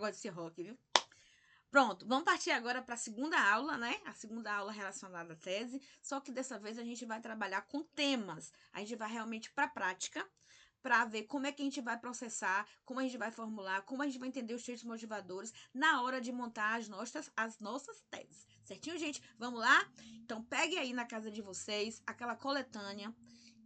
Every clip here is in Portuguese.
gosto desse rock, viu? Pronto, vamos partir agora para a segunda aula, né? A segunda aula relacionada à tese, só que dessa vez a gente vai trabalhar com temas. A gente vai realmente para a prática, para ver como é que a gente vai processar, como a gente vai formular, como a gente vai entender os textos motivadores na hora de montar as nossas teses. Certinho, gente? Vamos lá? Então, pegue aí na casa de vocês aquela coletânea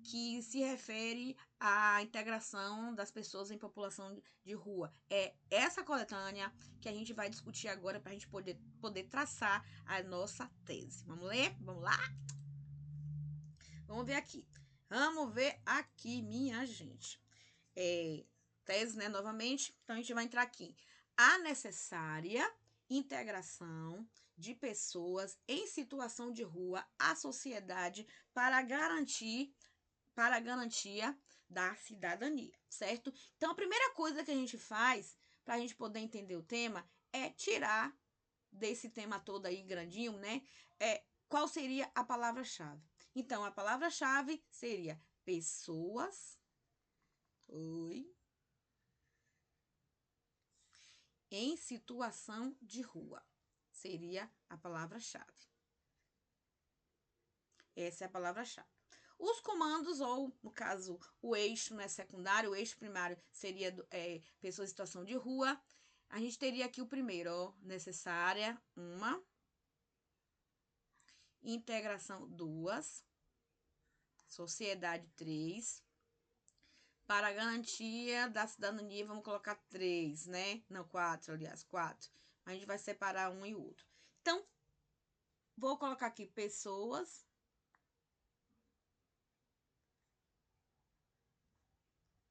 que se refere à integração das pessoas em população de rua. É essa coletânea que a gente vai discutir agora para a gente poder traçar a nossa tese. Vamos ler? Vamos lá? Vamos ver aqui. Vamos ver aqui, minha gente. Tese, né, novamente. Então, a gente vai entrar aqui. A necessária integração de pessoas em situação de rua à sociedade para a garantia da cidadania, certo? Então, a primeira coisa que a gente faz para a gente poder entender o tema é tirar desse tema todo aí grandinho, né? Qual seria a palavra-chave? Então, a palavra-chave seria pessoas. Em situação de rua. Seria a palavra-chave. Essa é a palavra-chave. Os comandos, ou, no caso, o eixo, né, secundário, o eixo primário seria pessoa em situação de rua. A gente teria aqui o primeiro, ó, necessária, 1. Integração, 2. Sociedade, 3. Para a garantia da cidadania, vamos colocar 3, né? Não, 4, aliás, 4. A gente vai separar um e o outro. Então, vou colocar aqui pessoas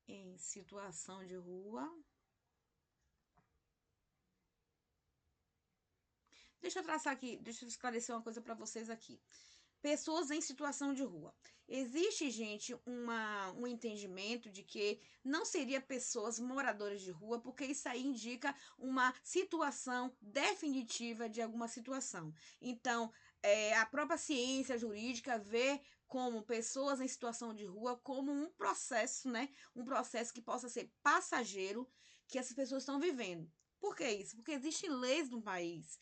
em situação de rua. Deixa eu traçar aqui, deixa eu esclarecer uma coisa para vocês aqui. Pessoas em situação de rua. Existe, gente, um entendimento de que não seria pessoas moradoras de rua, porque isso aí indica uma situação definitiva de alguma situação. Então, a própria ciência jurídica vê como pessoas em situação de rua como um processo, né? Um processo que possa ser passageiro que essas pessoas estão vivendo. Por que isso? Porque existem leis no país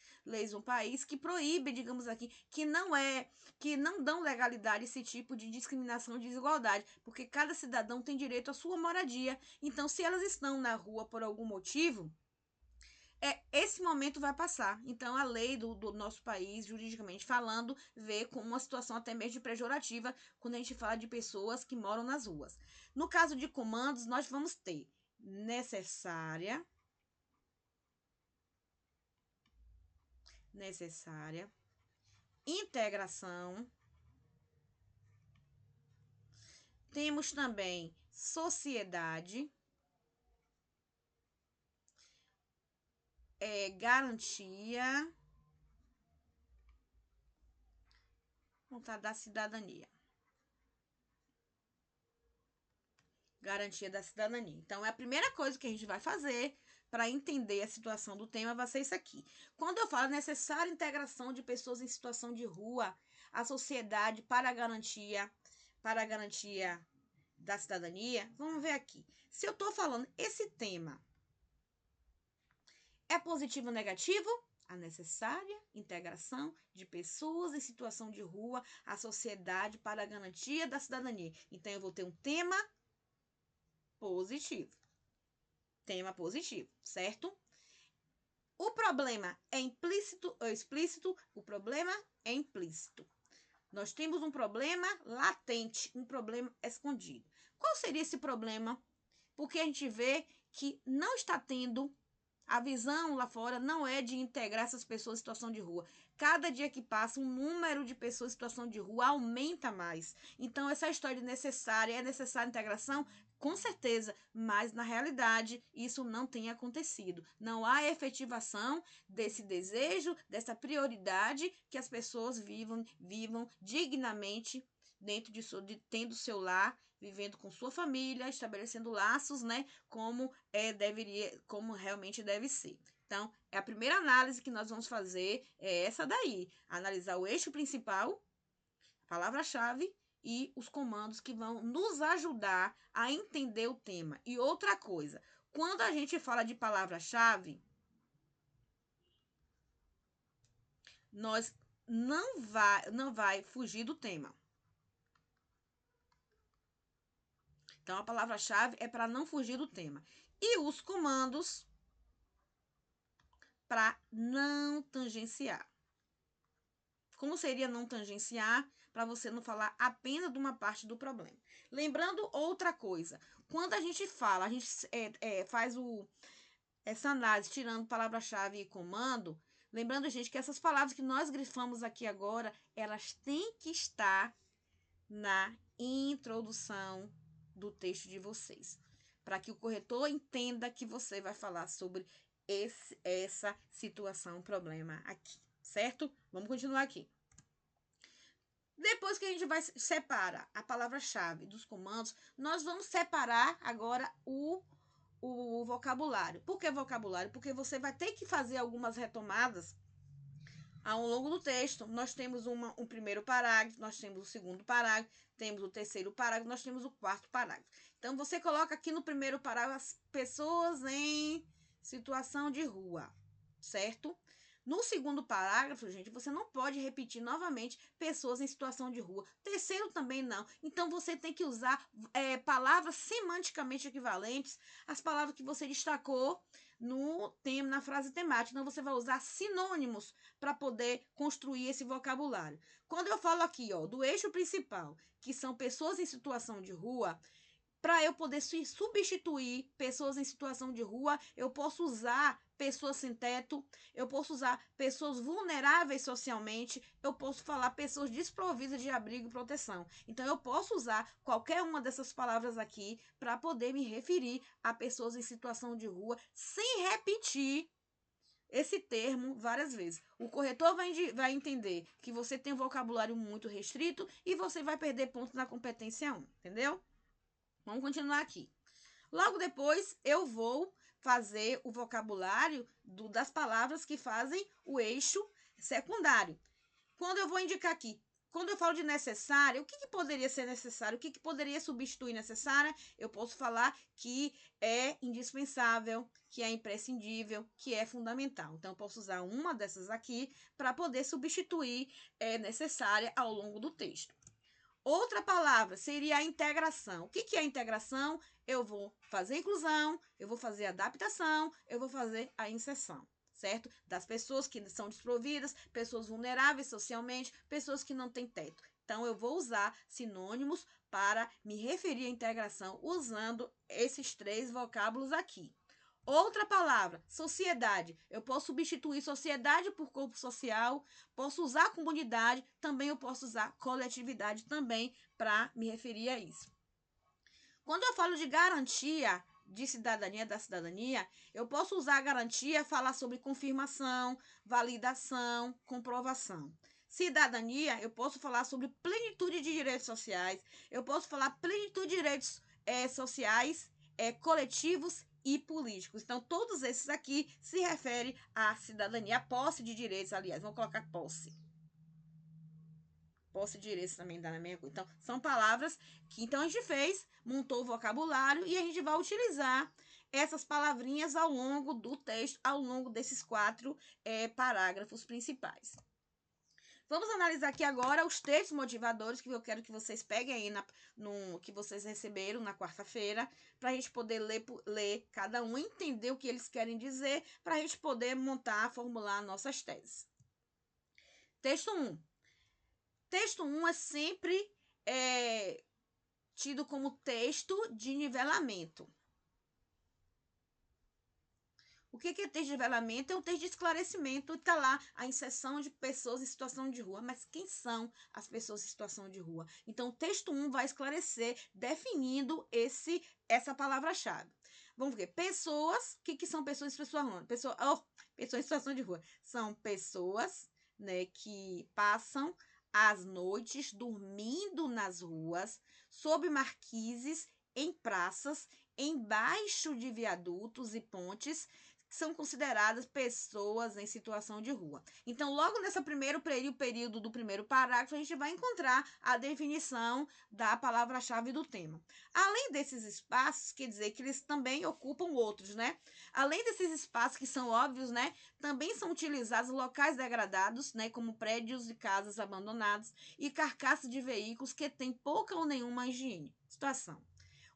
que proíbem, digamos aqui, que não dão legalidade a esse tipo de discriminação e desigualdade, porque cada cidadão tem direito à sua moradia. Então, se elas estão na rua por algum motivo, esse momento vai passar. Então, a lei do nosso país, juridicamente falando, vê como uma situação até mesmo pejorativa quando a gente fala de pessoas que moram nas ruas. No caso de comandos, nós vamos ter necessária, integração. Temos também sociedade, garantia da cidadania. Garantia da cidadania. Então, a primeira coisa que a gente vai fazer para entender a situação do tema vai ser isso aqui. Quando eu falo necessária integração de pessoas em situação de rua à sociedade para a garantia da cidadania, vamos ver aqui. Se eu estou falando esse tema é positivo ou negativo? A necessária integração de pessoas em situação de rua à sociedade para a garantia da cidadania. Então, eu vou ter um tema positivo. Tema positivo, certo? O problema é implícito ou explícito? O problema é implícito. Nós temos um problema latente, um problema escondido. Qual seria esse problema? Porque a gente vê que não está tendo, a visão lá fora não é de integrar essas pessoas em situação de rua. Cada dia que passa, o número de pessoas em situação de rua aumenta mais. Então, essa história de é necessária integração? Com certeza, mas na realidade isso não tem acontecido. Não há efetivação desse desejo, dessa prioridade que as pessoas vivam dignamente dentro tendo seu lar, vivendo com sua família, estabelecendo laços, né, como realmente deve ser. Então, a primeira análise que nós vamos fazer é essa daí, analisar o eixo principal, a palavra-chave e os comandos que vão nos ajudar a entender o tema. E outra coisa, quando a gente fala de palavra-chave, nós não vai fugir do tema. Então, a palavra-chave é para não fugir do tema. E os comandos para não tangenciar. Como seria não tangenciar? Para você não falar apenas de uma parte do problema. Lembrando outra coisa. Quando a gente fala, a gente faz essa análise tirando palavra-chave e comando. Lembrando, gente, que essas palavras que nós grifamos aqui agora, elas têm que estar na introdução do texto de vocês, para que o corretor entenda que você vai falar sobre essa situação, problema aqui, certo? Vamos continuar aqui. Depois que a gente vai separar a palavra-chave dos comandos, nós vamos separar agora o vocabulário. Por que vocabulário? Porque você vai ter que fazer algumas retomadas ao longo do texto. Nós temos um primeiro parágrafo, nós temos o segundo parágrafo, temos o terceiro parágrafo, nós temos o quarto parágrafo. Então, você coloca aqui no primeiro parágrafo as pessoas em situação de rua, certo? No segundo parágrafo, gente, você não pode repetir novamente pessoas em situação de rua. Terceiro também não. Então, você tem que usar palavras semanticamente equivalentes às palavras que você destacou na frase temática. Então, você vai usar sinônimos para poder construir esse vocabulário. Quando eu falo aqui, ó, do eixo principal, que são pessoas em situação de rua, para eu poder substituir pessoas em situação de rua, eu posso usar pessoas sem teto, eu posso usar pessoas vulneráveis socialmente, eu posso falar pessoas desprovidas de abrigo e proteção. Então, eu posso usar qualquer uma dessas palavras aqui para poder me referir a pessoas em situação de rua sem repetir esse termo várias vezes. O corretor vai entender que você tem um vocabulário muito restrito e você vai perder pontos na competência 1, entendeu? Vamos continuar aqui. Logo depois, eu vou fazer o vocabulário das palavras que fazem o eixo secundário. Quando eu vou indicar aqui, quando eu falo de necessária, o que poderia ser necessário? O que poderia substituir necessária? Eu posso falar que é indispensável, que é imprescindível, que é fundamental. Então, eu posso usar uma dessas aqui para poder substituir necessária ao longo do texto. Outra palavra seria a integração. O que é a integração? Eu vou fazer inclusão, eu vou fazer adaptação, eu vou fazer a inserção, certo? Das pessoas que são desprovidas, pessoas vulneráveis socialmente, pessoas que não têm teto. Então, eu vou usar sinônimos para me referir à integração usando esses 3 vocábulos aqui. Outra palavra, sociedade. Eu posso substituir sociedade por corpo social, posso usar comunidade, também eu posso usar coletividade também para me referir a isso. Quando eu falo de garantia de cidadania, da cidadania, eu posso usar a garantia, falar sobre confirmação, validação, comprovação. Cidadania, eu posso falar sobre plenitude de direitos sociais, eu posso falar plenitude de direitos sociais, coletivos e políticos. Então, todos esses aqui se referem à cidadania, à posse de direitos, aliás, vamos colocar posse. Posse de direitos também dá na mesma coisa. Então, são palavras que então a gente montou o vocabulário e a gente vai utilizar essas palavrinhas ao longo do texto, ao longo desses 4 parágrafos principais. Vamos analisar aqui agora os textos motivadores que eu quero que vocês peguem aí que vocês receberam na quarta-feira, para a gente poder ler cada um, entender o que eles querem dizer, para a gente poder montar, formular nossas teses. Texto 1. Texto 1 é sempre tido como texto de nivelamento. O que é texto de nivelamento? É um texto de esclarecimento. Está lá a inserção de pessoas em situação de rua. Mas quem são as pessoas em situação de rua? Então, o texto 1 vai esclarecer, definindo essa palavra-chave. Vamos ver. Pessoas. O que são pessoas em situação de rua? Pessoas em situação de rua. São pessoas, né, que passam as noites dormindo nas ruas, sob marquises, em praças, embaixo de viadutos e pontes, são consideradas pessoas em situação de rua. Então, logo nesse primeiro período do primeiro parágrafo, a gente vai encontrar a definição da palavra-chave do tema. Além desses espaços, quer dizer que eles também ocupam outros, né? Além desses espaços que são óbvios, né? Também são utilizados locais degradados, né? Como prédios e casas abandonados e carcaças de veículos que têm pouca ou nenhuma higiene. Situação.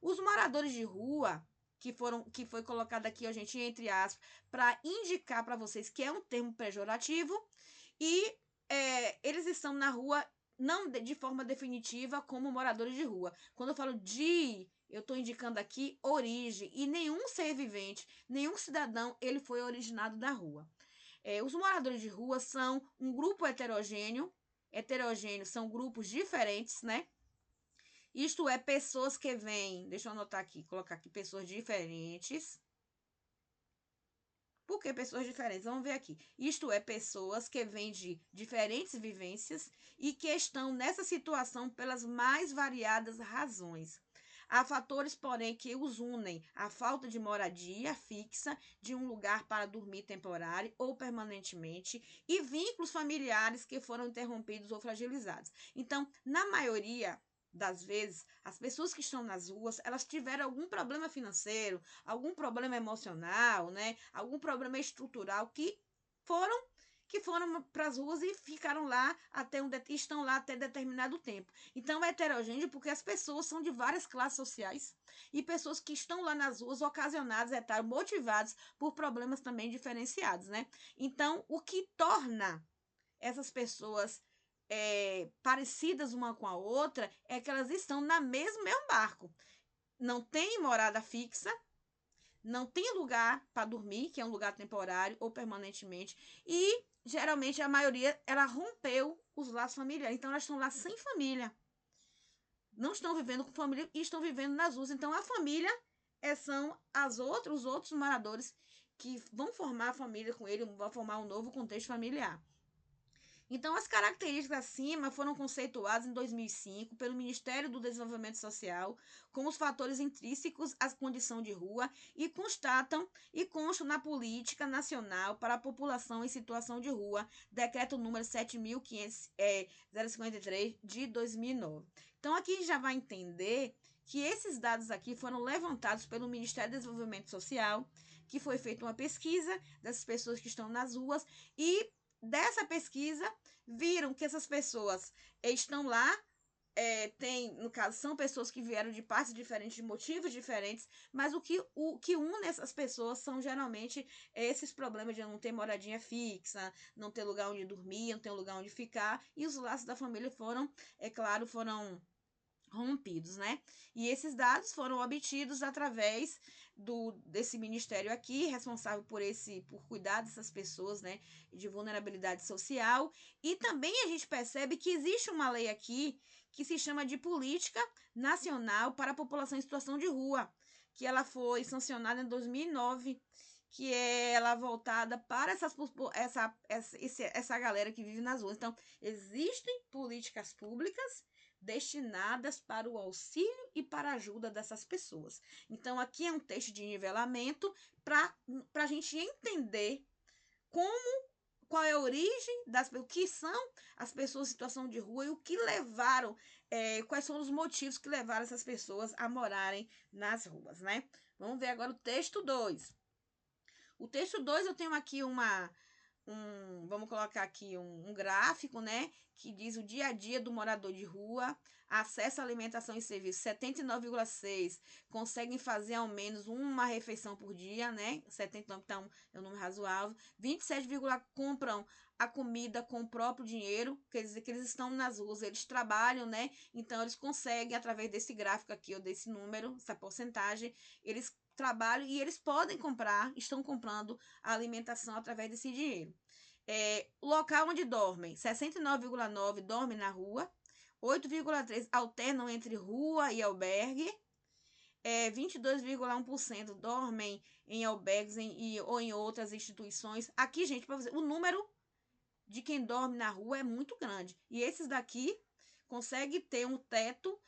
Os moradores de rua que foi colocado aqui, a gente, entre aspas, para indicar para vocês que é um termo pejorativo e eles estão na rua não de forma definitiva como moradores de rua. Quando eu falo de, eu estou indicando aqui origem, e nenhum ser vivente, nenhum cidadão, ele foi originado da rua. Os moradores de rua são um grupo heterogêneo. Heterogêneo são grupos diferentes, né? Isto é, pessoas que vêm, deixa eu anotar aqui, colocar aqui, pessoas diferentes. Por que pessoas diferentes? Vamos ver aqui. Isto é, pessoas que vêm de diferentes vivências e que estão nessa situação pelas mais variadas razões. Há fatores, porém, que os unem: a falta de moradia fixa, de um lugar para dormir temporário ou permanentemente, e vínculos familiares que foram interrompidos ou fragilizados. Então, na maioria das vezes, as pessoas que estão nas ruas, elas tiveram algum problema financeiro, algum problema emocional, né? Algum problema estrutural que foram para as ruas e ficaram lá estão lá até determinado tempo. Então é heterogêneo porque as pessoas são de várias classes sociais e pessoas que estão lá nas ruas ocasionadas, motivadas por problemas também diferenciados, né? Então, o que torna essas pessoas parecidas uma com a outra é que elas estão no mesmo barco. Não tem morada fixa, não tem lugar para dormir, que é um lugar temporário ou permanentemente, e geralmente a maioria ela rompeu os laços familiares, então elas estão lá sem família, não estão vivendo com família e estão vivendo nas ruas. Então a família são os outros moradores que vão formar a família com ele, vão formar um novo contexto familiar. Então, as características acima foram conceituadas em 2005 pelo Ministério do Desenvolvimento Social como os fatores intrínsecos à condição de rua e constam na Política Nacional para a População em Situação de Rua, decreto número 7.053 de 2009. Então, aqui a gente já vai entender que esses dados aqui foram levantados pelo Ministério do Desenvolvimento Social, que foi feita uma pesquisa dessas pessoas que estão nas ruas e dessa pesquisa, viram que essas pessoas estão lá, no caso, são pessoas que vieram de partes diferentes, de motivos diferentes, mas o que une essas pessoas são geralmente esses problemas de não ter moradia fixa, não ter lugar onde dormir, não ter lugar onde ficar, e os laços da família foram rompidos, né? E esses dados foram obtidos através desse ministério aqui, responsável por cuidar dessas pessoas, né, de vulnerabilidade social. E também a gente percebe que existe uma lei aqui que se chama de Política Nacional para a População em Situação de Rua, que ela foi sancionada em 2009, que é ela voltada para essa galera que vive nas ruas. Então, existem políticas públicas destinadas para o auxílio e para a ajuda dessas pessoas. Então, aqui é um texto de nivelamento para a gente entender qual é a origem o que são as pessoas em situação de rua e o que levaram, quais são os motivos que levaram essas pessoas a morarem nas ruas, né? Vamos ver agora o texto 2. O texto 2 eu tenho aqui vamos colocar aqui um gráfico, né, que diz o dia a dia do morador de rua, acesso à alimentação e serviço, 79,6 conseguem fazer ao menos uma refeição por dia, né, 79, então é um número razoável, 27, compram a comida com o próprio dinheiro, quer dizer que eles estão nas ruas, eles trabalham, né, então eles conseguem, através desse gráfico aqui, ou desse número, essa porcentagem, eles trabalham e eles estão comprando a alimentação através desse dinheiro. O local onde dormem, 69,9% dormem na rua, 8,3% alternam entre rua e albergue, 22,1% dormem em albergues ou em outras instituições. Aqui, gente, para você, o número de quem dorme na rua é muito grande. E esses daqui consegue ter um teto,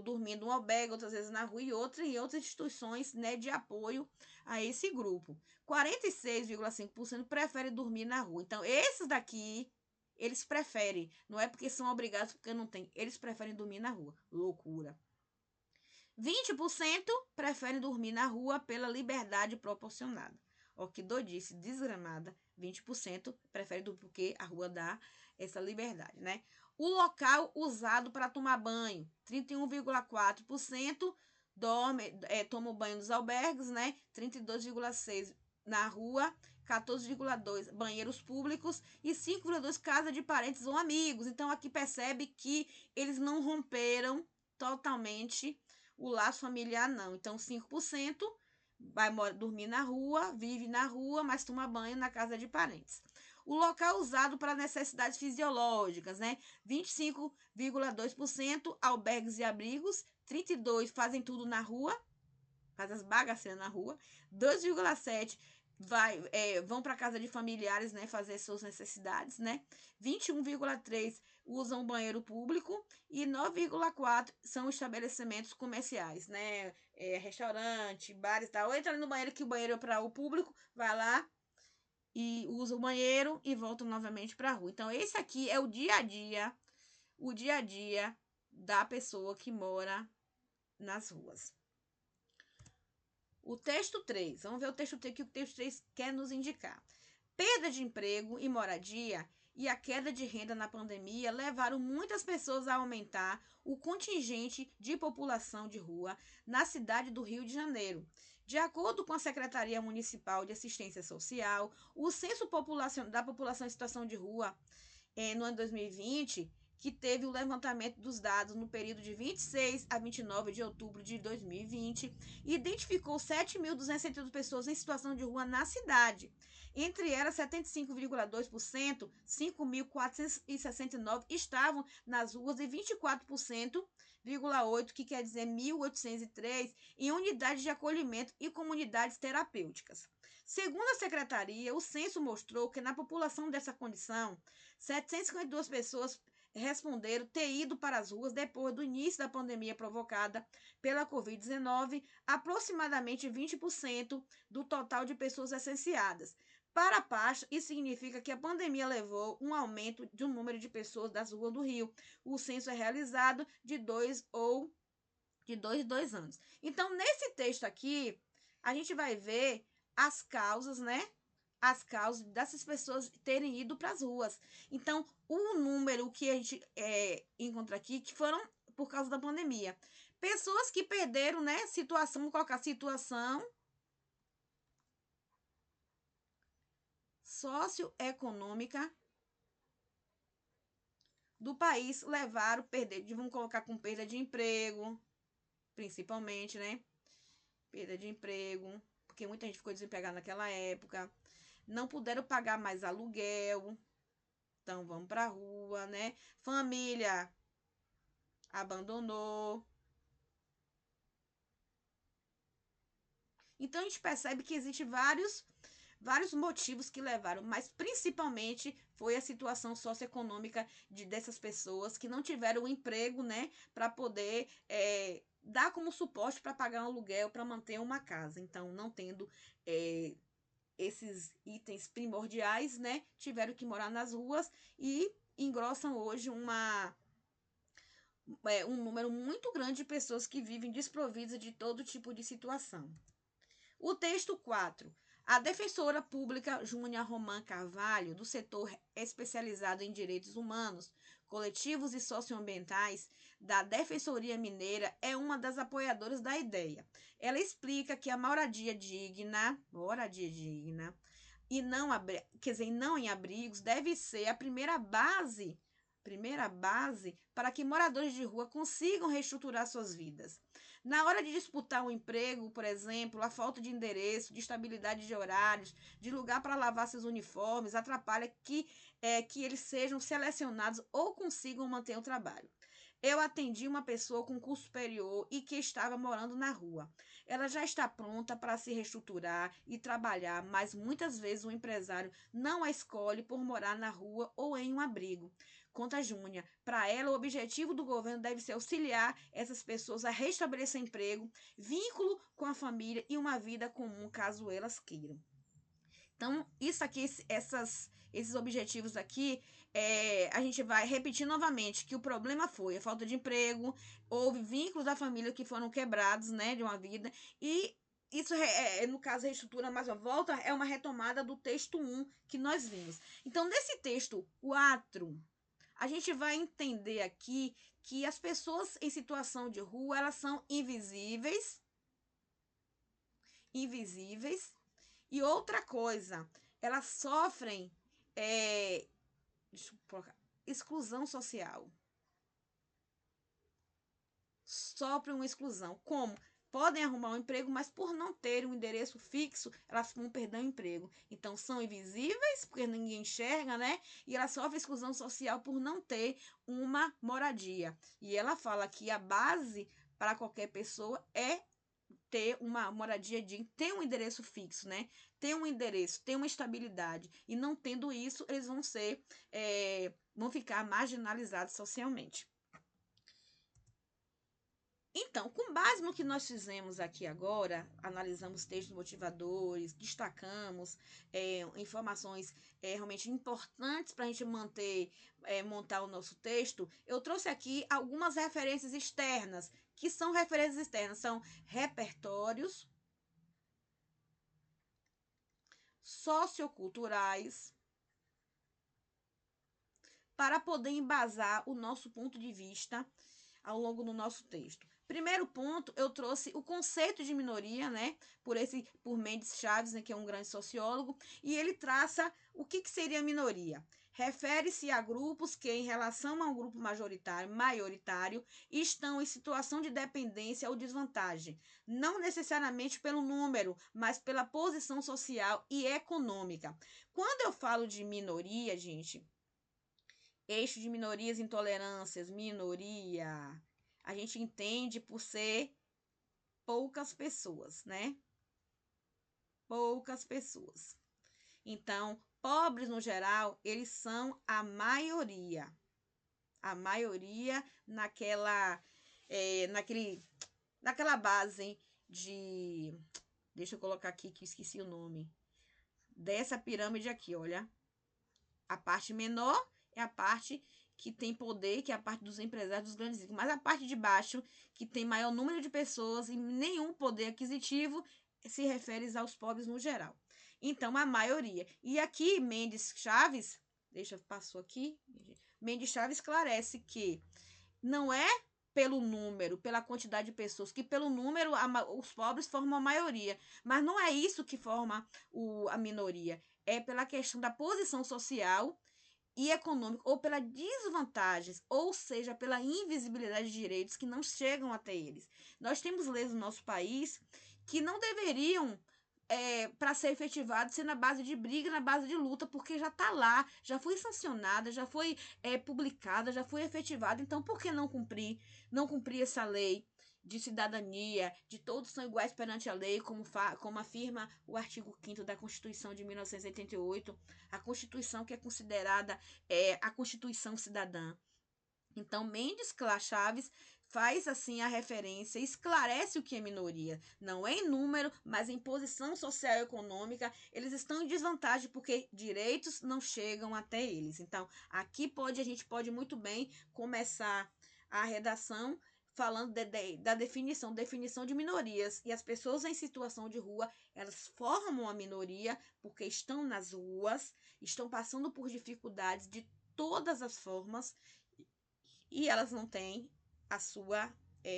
dormindo um albergue, outras vezes na rua, e outras instituições, né, de apoio a esse grupo. 46,5% preferem dormir na rua. Então, esses daqui, eles preferem. Não é porque são obrigados, porque não tem. Eles preferem dormir na rua. Loucura. 20% preferem dormir na rua pela liberdade proporcionada. Ó, que doidice, desgramada. 20% preferem dormir porque a rua dá essa liberdade, né? O local usado para tomar banho. 31,4% tomam banho nos albergues, né? 32,6% na rua, 14,2% banheiros públicos e 5,2% casa de parentes ou amigos. Então, aqui percebe que eles não romperam totalmente o laço familiar, não. Então, 5% vai dormir na rua, vive na rua, mas toma banho na casa de parentes. O local usado para necessidades fisiológicas, né? 25,2% albergues e abrigos, 32% fazem tudo na rua, faz as bagaceiras na rua, 2,7% vão para casa de familiares, né, fazer suas necessidades, né? 21,3% usam banheiro público e 9,4% são estabelecimentos comerciais, né? Restaurante, bares e tal. Ou entra no banheiro, que o banheiro é para o público, vai lá e usa o banheiro e volta novamente para a rua. Então, esse aqui é o dia a dia da pessoa que mora nas ruas. O texto 3, vamos ver o texto 3, que o texto 3 quer nos indicar. Perda de emprego e moradia e a queda de renda na pandemia levaram muitas pessoas a aumentar o contingente de população de rua na cidade do Rio de Janeiro. De acordo com a Secretaria Municipal de Assistência Social, o censo da população em situação de rua no ano 2020, que teve o levantamento dos dados no período de 26 a 29 de outubro de 2020, identificou 7.262 pessoas em situação de rua na cidade. Entre elas, 75,2%, 5.469 estavam nas ruas e 24%, 0,8%, que quer dizer 1.803, em unidades de acolhimento e comunidades terapêuticas. Segundo a secretaria, o censo mostrou que na população dessa condição, 752 pessoas responderam ter ido para as ruas depois do início da pandemia provocada pela Covid-19, aproximadamente 20% do total de pessoas essenciadas. Para a pasta, isso significa que a pandemia levou um aumento do número de pessoas das ruas do Rio. O censo é realizado de 2 em 2 anos. Então, nesse texto aqui, a gente vai ver as causas, né? As causas dessas pessoas terem ido para as ruas. Então, o número que a gente encontra aqui, que foram por causa da pandemia. Pessoas que perderam, né? Vamos colocar situação socioeconômica do país levaram vamos colocar com perda de emprego, principalmente, né? Perda de emprego, porque muita gente ficou desempregada naquela época. Não puderam pagar mais aluguel, então vamos para a rua, né? Família abandonou. Então a gente percebe que existem vários motivos que levaram, mas principalmente foi a situação socioeconômica dessas pessoas que não tiveram um emprego, né, para poder dar como suporte para pagar um aluguel, para manter uma casa. Então, não tendo esses itens primordiais, né, tiveram que morar nas ruas e engrossam hoje um número muito grande de pessoas que vivem desprovidas de todo tipo de situação. O texto 4. A defensora pública Júnia Romã Carvalho, do setor especializado em direitos humanos, coletivos e socioambientais da Defensoria Mineira, é uma das apoiadoras da ideia. Ela explica que a moradia digna e não em abrigos deve ser a primeira base para que moradores de rua consigam reestruturar suas vidas. Na hora de disputar um emprego, por exemplo, a falta de endereço, de estabilidade de horários, de lugar para lavar seus uniformes, atrapalha que eles sejam selecionados ou consigam manter o trabalho. Eu atendi uma pessoa com curso superior e que estava morando na rua. Ela já está pronta para se reestruturar e trabalhar, mas muitas vezes o empresário não a escolhe por morar na rua ou em um abrigo. Conta Júnior. Para ela, o objetivo do governo deve ser auxiliar essas pessoas a restabelecer emprego, vínculo com a família e uma vida comum, caso elas queiram. Então, isso aqui, esses objetivos aqui, a gente vai repetir novamente que o problema foi a falta de emprego, houve vínculos da família que foram quebrados, né, de uma vida, e isso, no caso, a reestrutura mais uma volta, é uma retomada do texto 1 que nós vimos. Então, nesse texto 4, a gente vai entender aqui que as pessoas em situação de rua, elas são invisíveis, e outra coisa, elas sofrem exclusão social. Sofrem uma exclusão. Como? Podem arrumar um emprego, mas por não ter um endereço fixo, elas vão perder o emprego. Então, são invisíveis, porque ninguém enxerga, né? E elas sofrem exclusão social por não ter uma moradia. E ela fala que a base para qualquer pessoa é ter uma moradia digna, ter um endereço fixo, né? Ter um endereço, ter uma estabilidade. E não tendo isso, eles vão ficar marginalizados socialmente. Então, com base no que nós fizemos aqui agora, analisamos textos motivadores, destacamos informações realmente importantes para a gente montar o nosso texto, eu trouxe aqui algumas referências externas, que são referências externas, são repertórios socioculturais, para poder embasar o nosso ponto de vista ao longo do nosso texto. Primeiro ponto, eu trouxe o conceito de minoria, né, por Mendes Chaves, né, que é um grande sociólogo, e ele traça o que seria minoria. Refere-se a grupos que, em relação a um grupo maioritário, estão em situação de dependência ou desvantagem, não necessariamente pelo número, mas pela posição social e econômica. Quando eu falo de minoria, gente, eixo de minorias e intolerâncias, minoria, a gente entende por ser poucas pessoas, né? Poucas pessoas. Então, pobres no geral, eles são a maioria. A maioria naquela base de... Deixa eu colocar aqui que esqueci o nome. Dessa pirâmide aqui, olha. A parte menor é a parte que tem poder, que é a parte dos empresários, dos grandes ricos. Mas a parte de baixo, que tem maior número de pessoas e nenhum poder aquisitivo, se refere aos pobres no geral. Então, a maioria. E aqui, Mendes Chaves, passou aqui. Mendes Chaves esclarece que não é pelo número, pela quantidade de pessoas, que pelo número os pobres formam a maioria. Mas não é isso que forma a minoria. É pela questão da posição social e econômico, ou pelas desvantagens, ou seja, pela invisibilidade de direitos que não chegam até eles. Nós temos leis no nosso país que não deveriam, para ser efetivado, ser na base de briga, na base de luta, porque já está lá, já foi sancionada, já foi publicada, já foi efetivada. Então, por que não cumprir? Não cumprir essa lei de cidadania, de todos são iguais perante a lei, como afirma o artigo 5º da Constituição de 1988, a Constituição que é considerada a Constituição cidadã. Então, Mendes Chaves faz assim a referência, esclarece o que é minoria. Não é em número, mas em posição social e econômica, eles estão em desvantagem porque direitos não chegam até eles. Então, aqui a gente pode muito bem começar a redação falando da definição de minorias. E as pessoas em situação de rua, elas formam a minoria porque estão nas ruas, estão passando por dificuldades de todas as formas e elas não têm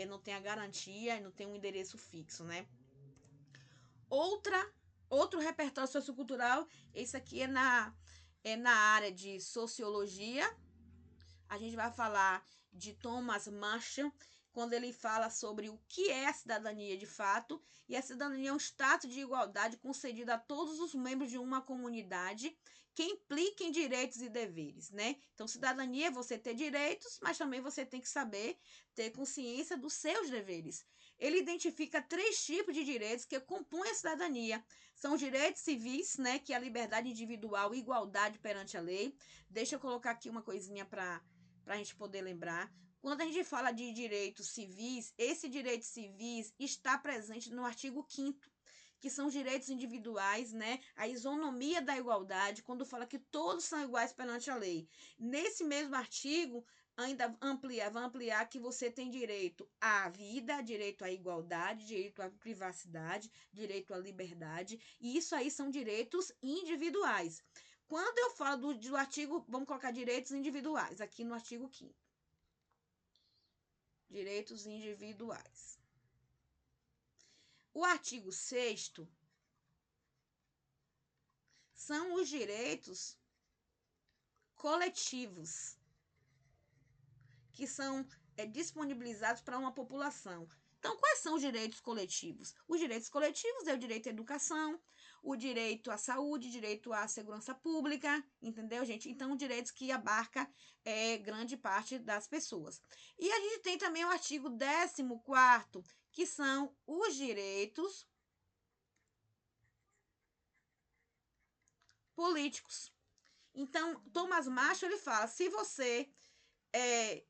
não tem a garantia, não tem um endereço fixo, né? Outro repertório sociocultural, esse aqui é na área de sociologia. A gente vai falar de Thomas Marshall, quando ele fala sobre o que é a cidadania de fato, e a cidadania é um status de igualdade concedido a todos os membros de uma comunidade que impliquem direitos e deveres, né? Então, cidadania é você ter direitos, mas também você tem que saber ter consciência dos seus deveres. Ele identifica 3 tipos de direitos que compõem a cidadania. São os direitos civis, né, que é a liberdade individual e igualdade perante a lei. Deixa eu colocar aqui uma coisinha para a gente poder lembrar. Quando a gente fala de direitos civis, esse direito civis está presente no artigo 5º, que são os direitos individuais, né? A isonomia da igualdade, quando fala que todos são iguais perante a lei. Nesse mesmo artigo, ainda vai ampliar que você tem direito à vida, direito à igualdade, direito à privacidade, direito à liberdade, e isso aí são direitos individuais. Quando eu falo do artigo, vamos colocar direitos individuais, aqui no artigo 5º. Direitos individuais. O artigo 6º são os direitos coletivos, que são disponibilizados para uma população. Então, quais são os direitos coletivos? Os direitos coletivos é o direito à educação, o direito à saúde, direito à segurança pública, entendeu, gente? Então, direitos que abarca grande parte das pessoas. E a gente tem também o artigo 14º, que são os direitos políticos. Então, Thomas Macho, ele fala, se você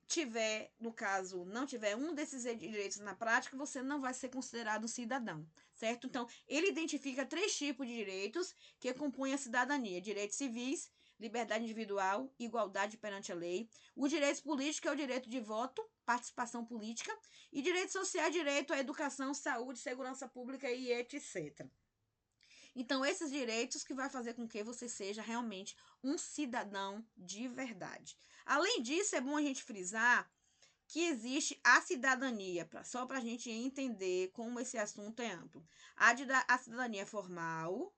tiver, no caso, não tiver um desses direitos na prática, você não vai ser considerado cidadão, certo? Então, ele identifica 3 tipos de direitos que compõem a cidadania: direitos civis, liberdade individual, igualdade perante a lei. Os direitos políticos é o direito de voto, participação política, e direitos sociais, direito à educação, saúde, segurança pública e etc. Então, esses direitos que vai fazer com que você seja realmente um cidadão de verdade. Além disso, é bom a gente frisar que existe a cidadania, só para a gente entender como esse assunto é amplo. A cidadania formal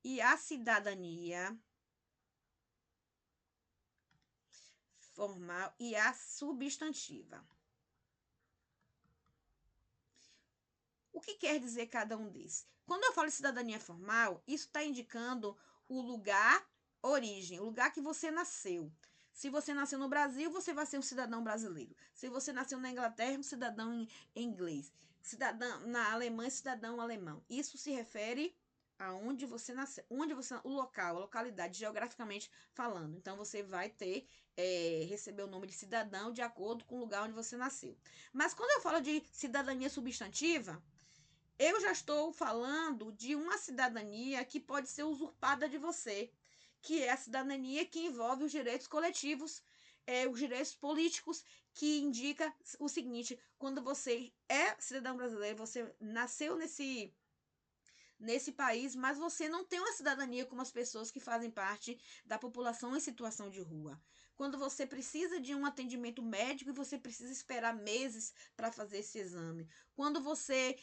e a cidadania formal e a substantiva. O que quer dizer cada um desses? Quando eu falo de cidadania formal, isso está indicando o lugar, origem, o lugar que você nasceu. Se você nasceu no Brasil, você vai ser um cidadão brasileiro. Se você nasceu na Inglaterra, um cidadão inglês. Cidadão na Alemanha, cidadão alemão. Isso se refere aonde você nasceu, o local, a localidade, geograficamente falando. Então, você vai ter, receber o nome de cidadão de acordo com o lugar onde você nasceu. Mas quando eu falo de cidadania substantiva, eu já estou falando de uma cidadania que pode ser usurpada de você, que é a cidadania que envolve os direitos coletivos, os direitos políticos, que indica o seguinte: quando você é cidadão brasileiro, você nasceu nesse país, mas você não tem uma cidadania como as pessoas que fazem parte da população em situação de rua. Quando você precisa de um atendimento médico e você precisa esperar meses para fazer esse exame. Quando você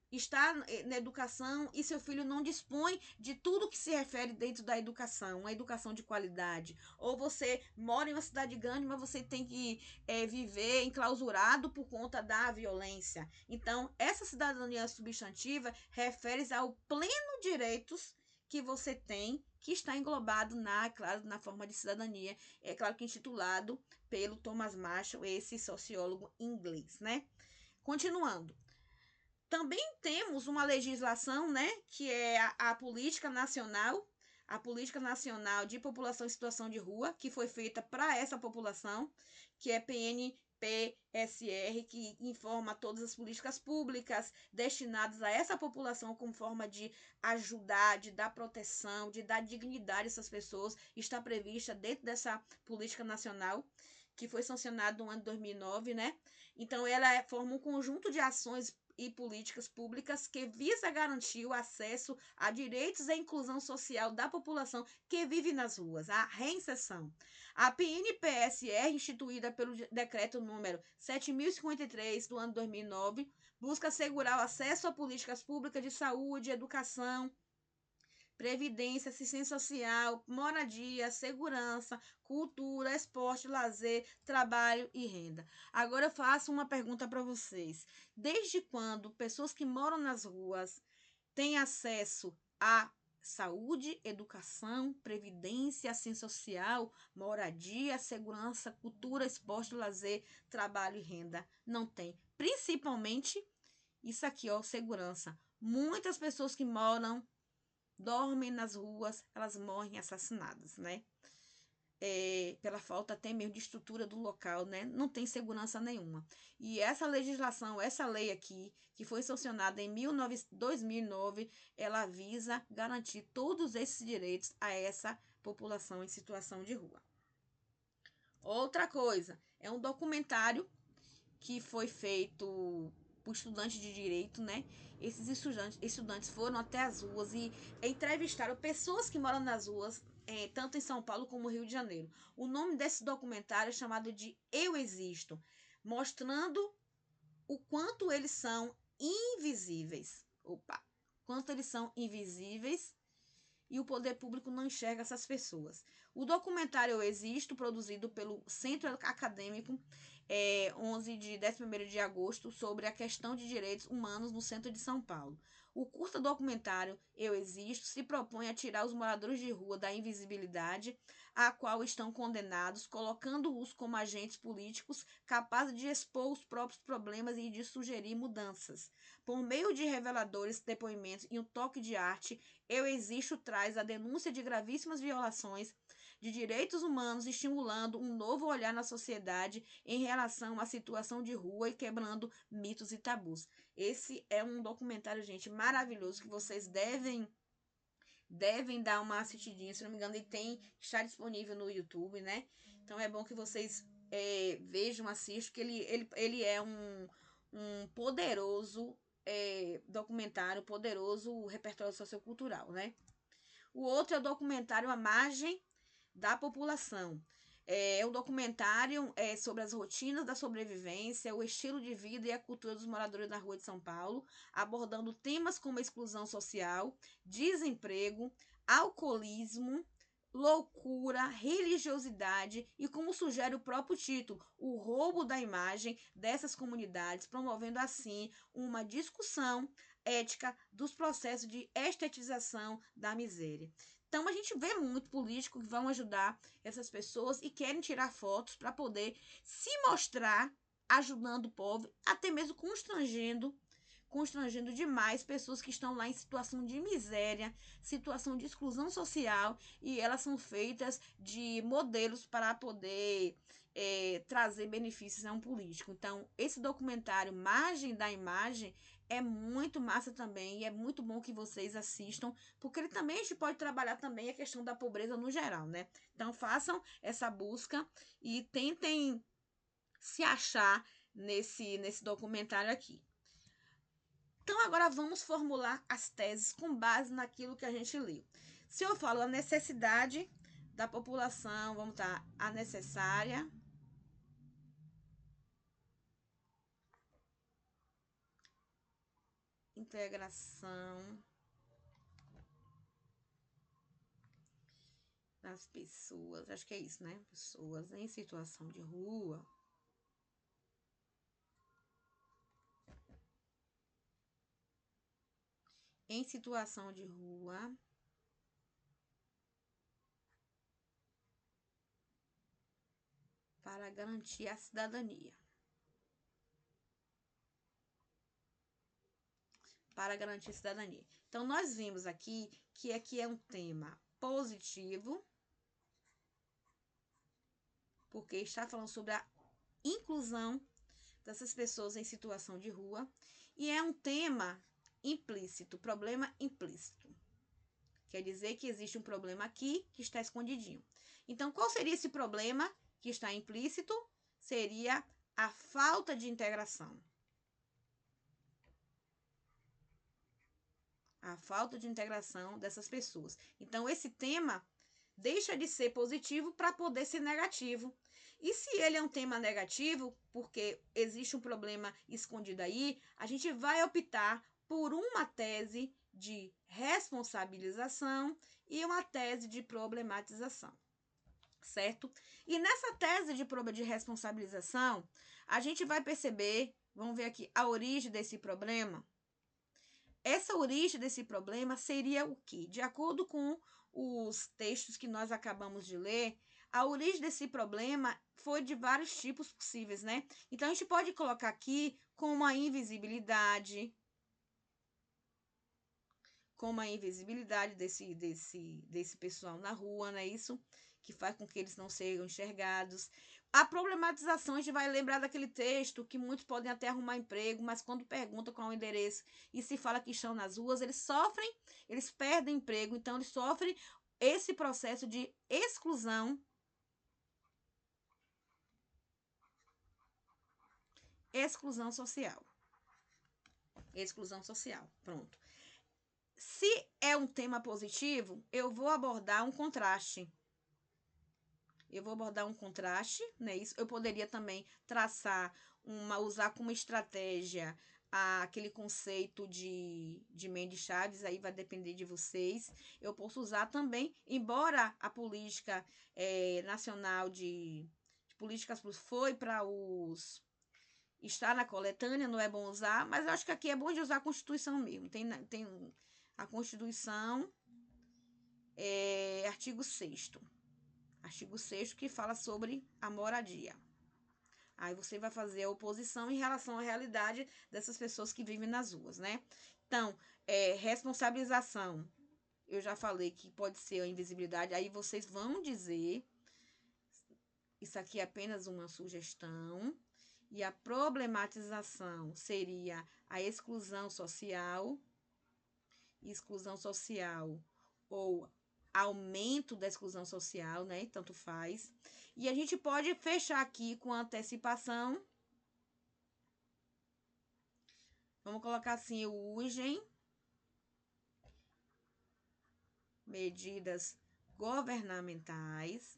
está na educação e seu filho não dispõe de tudo que se refere dentro da educação, uma educação de qualidade. Ou você mora em uma cidade grande, mas você tem que viver enclausurado por conta da violência. Então, essa cidadania substantiva refere-se ao pleno direitos que você tem, que está englobado claro, na forma de cidadania, é claro que intitulado pelo Thomas Marshall, esse sociólogo inglês, né? Continuando. Também temos uma legislação, né, que é a Política Nacional, a Política Nacional de População em Situação de Rua, que foi feita para essa população, que é PNPSR, que informa todas as políticas públicas destinadas a essa população como forma de ajudar, de dar proteção, de dar dignidade a essas pessoas, está prevista dentro dessa política nacional, que foi sancionada no ano de 2009, né? Então, ela forma um conjunto de ações e políticas públicas que visa garantir o acesso a direitos e a inclusão social da população que vive nas ruas, a reinserção. A PNPSR, instituída pelo decreto número 7.053 do ano 2009, busca assegurar o acesso a políticas públicas de saúde, educação, previdência, assistência social, moradia, segurança, cultura, esporte, lazer, trabalho e renda. Agora eu faço uma pergunta para vocês. Desde quando pessoas que moram nas ruas têm acesso a saúde, educação, previdência, assistência social, moradia, segurança, cultura, esporte, lazer, trabalho e renda. Não tem. Principalmente isso aqui, ó, segurança. Muitas pessoas que dormem nas ruas, elas morrem assassinadas, né? Pela falta até mesmo de estrutura do local, né? Não tem segurança nenhuma. E essa legislação, essa lei aqui, que foi sancionada em 2009, ela visa garantir todos esses direitos a essa população em situação de rua. Outra coisa, é um documentário que foi feito por estudantes de direito, né? Esses estudantes foram até as ruas e entrevistaram pessoas que moram nas ruas, tanto em São Paulo como no Rio de Janeiro. O nome desse documentário é chamado de Eu Existo, mostrando o quanto eles são invisíveis. Quanto eles são invisíveis e o poder público não enxerga essas pessoas. O documentário Eu Existo, produzido pelo Centro Acadêmico, 11 de agosto, sobre a questão de direitos humanos no centro de São Paulo. O curta documentário Eu Existo se propõe a tirar os moradores de rua da invisibilidade a qual estão condenados, colocando-os como agentes políticos capazes de expor os próprios problemas e de sugerir mudanças. Por meio de reveladores depoimentos e um toque de arte, Eu Existo traz a denúncia de gravíssimas violações de direitos humanos, estimulando um novo olhar na sociedade em relação à situação de rua e quebrando mitos e tabus. Esse é um documentário, gente, maravilhoso que vocês devem dar uma assistidinha. Se não me engano, está disponível no YouTube, né? Então é bom que vocês vejam, assistam, que ele é um poderoso documentário, poderoso repertório sociocultural, né? O outro é o documentário A Margem da População. É um documentário sobre as rotinas da sobrevivência, o estilo de vida e a cultura dos moradores da rua de São Paulo, abordando temas como exclusão social, desemprego, alcoolismo, loucura, religiosidade e, como sugere o próprio título, o roubo da imagem dessas comunidades, promovendo assim uma discussão ética dos processos de estetização da miséria. Então, a gente vê muito político que vão ajudar essas pessoas e querem tirar fotos para poder se mostrar ajudando o povo, até mesmo constrangendo demais pessoas que estão lá em situação de miséria, situação de exclusão social, e elas são feitas de modelos para poder trazer benefícios a um político. Então, esse documentário Margem da Imagem é muito massa também e é muito bom que vocês assistam, porque ele também a gente pode trabalhar também a questão da pobreza no geral, né? Então façam essa busca e tentem se achar nesse documentário aqui. Então agora vamos formular as teses com base naquilo que a gente leu. Se eu falo a necessidade da população, vamos estar a necessária integração das pessoas, acho que é isso, né? Pessoas em situação de rua. Em situação de rua. Para garantir a cidadania. Para garantir a cidadania. Então, nós vimos aqui que aqui é um tema positivo, porque está falando sobre a inclusão dessas pessoas em situação de rua, e é um tema implícito, problema implícito. Quer dizer que existe um problema aqui que está escondidinho. Então, qual seria esse problema que está implícito? Seria a falta de integração. A falta de integração dessas pessoas. Então, esse tema deixa de ser positivo para poder ser negativo. E se ele é um tema negativo, porque existe um problema escondido aí, a gente vai optar por uma tese de responsabilização e uma tese de problematização, certo? E nessa tese de responsabilização, a gente vai perceber, vamos ver aqui, a origem desse problema. essa origem desse problema seria o quê? De acordo com os textos que nós acabamos de ler, a origem desse problema foi de vários tipos possíveis, né? Então, a gente pode colocar aqui como a invisibilidade, desse pessoal na rua, não é isso? Que faz com que eles não sejam enxergados. A problematização, a gente vai lembrar daquele texto que muitos podem até arrumar emprego, mas quando perguntam qual é o endereço e se fala que estão nas ruas, eles sofrem, eles perdem emprego, então eles sofrem esse processo de exclusão social. Exclusão social, pronto. Se é um tema positivo, eu vou abordar um contraste. Né? Isso eu poderia também usar como estratégia aquele conceito de Mendes Chaves, aí vai depender de vocês. Eu posso usar também, embora a política nacional de políticas foi para os está na coletânea, não é bom usar, mas eu acho que aqui é bom de usar a Constituição mesmo. Tem a Constituição, artigo 6º. Artigo 6º que fala sobre a moradia. Aí você vai fazer a oposição em relação à realidade dessas pessoas que vivem nas ruas, né? Então, responsabilização. Eu já falei que pode ser a invisibilidade. Aí vocês vão dizer, isso aqui é apenas uma sugestão. E a problematização seria a exclusão social ou aumento da exclusão social, né? Tanto faz. E a gente pode fechar aqui com antecipação. Vamos colocar assim, urgem medidas governamentais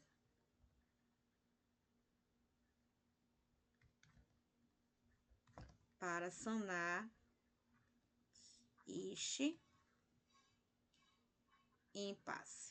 para sanar este impasse.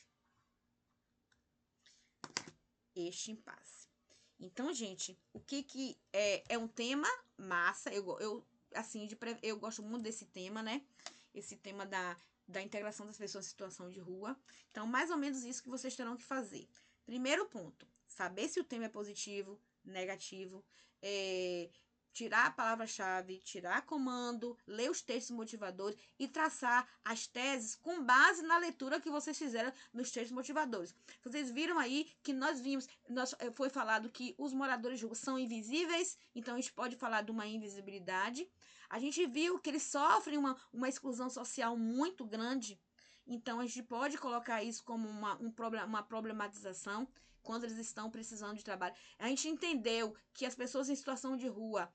Então, gente, o que é um tema massa. Eu gosto muito desse tema, né? Esse tema da integração das pessoas em situação de rua. Então, mais ou menos isso que vocês terão que fazer. Primeiro ponto, saber se o tema é positivo, negativo, tirar a palavra-chave, tirar comando, ler os textos motivadores e traçar as teses com base na leitura que vocês fizeram nos textos motivadores. Vocês viram aí que foi falado que os moradores de rua são invisíveis, então a gente pode falar de uma invisibilidade. A gente viu que eles sofrem uma exclusão social muito grande, então a gente pode colocar isso como uma problematização quando eles estão precisando de trabalho. A gente entendeu que as pessoas em situação de rua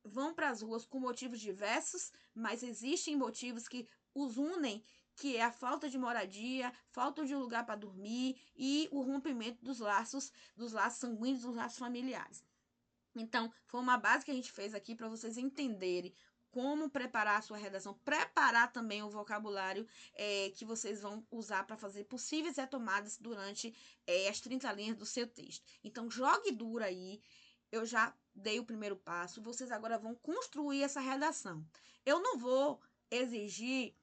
vão para as ruas com motivos diversos, mas existem motivos que os unem, que é a falta de moradia, falta de um lugar para dormir e o rompimento dos laços sanguíneos, dos laços familiares. Então, foi uma base que a gente fez aqui para vocês entenderem como preparar a sua redação, preparar também o vocabulário que vocês vão usar para fazer possíveis retomadas durante as 30 linhas do seu texto. Então, jogue duro aí. Eu já dei o primeiro passo. Vocês agora vão construir essa redação. Eu não vou exigir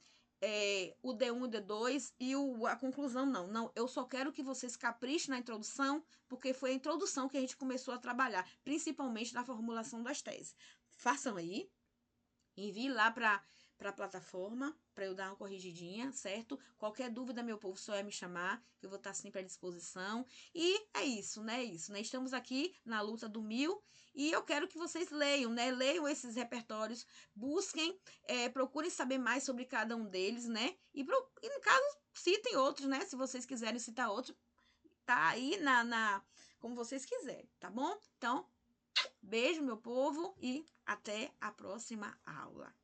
o D1 e o D2 e a conclusão, não. Não, eu só quero que vocês caprichem na introdução, porque foi a introdução que a gente começou a trabalhar, principalmente na formulação das teses. Façam aí. Envie lá para a plataforma para eu dar uma corrigidinha, certo? Qualquer dúvida, meu povo, só é me chamar, que eu vou estar sempre à disposição. E é isso, né? Estamos aqui na luta do 1000 e eu quero que vocês leiam, né? Leiam esses repertórios, busquem, procurem saber mais sobre cada um deles, né? E no caso, citem outros, né? Se vocês quiserem citar outros, tá aí como vocês quiserem, tá bom? Então, beijo, meu povo, e até a próxima aula.